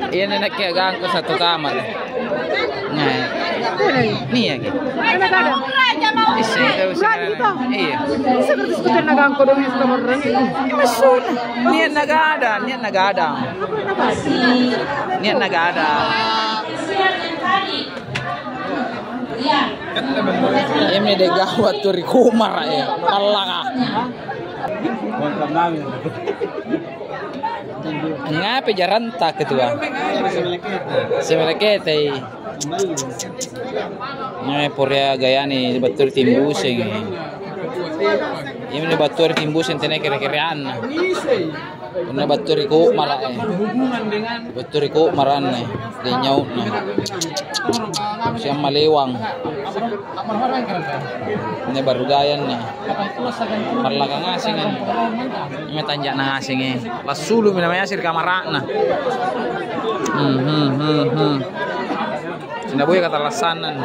Ini nagkiagaan ko satu kamar. Nah, ini ya gitu. Isi, iya. Sekarang nagang ko dong sa kamar rin. Masun. Niat nagada. Ini deh gawat tuh rikumar ya. Palaka. Ngapain jaran tak ketua? Semelekete. Ini Poria gaya nih betul timbusing. Ini betul timbusing tenek kira-kiraan. Ini betul iku marah. Betul iku maran nih. Dia nyaut nih. Siang malewang. Ini baru gayan nih. Parlaka ngasingan. Ini tanjak ngasingnya. Lasulu namanya sir kamarakna. Sinabuya kata lasanan.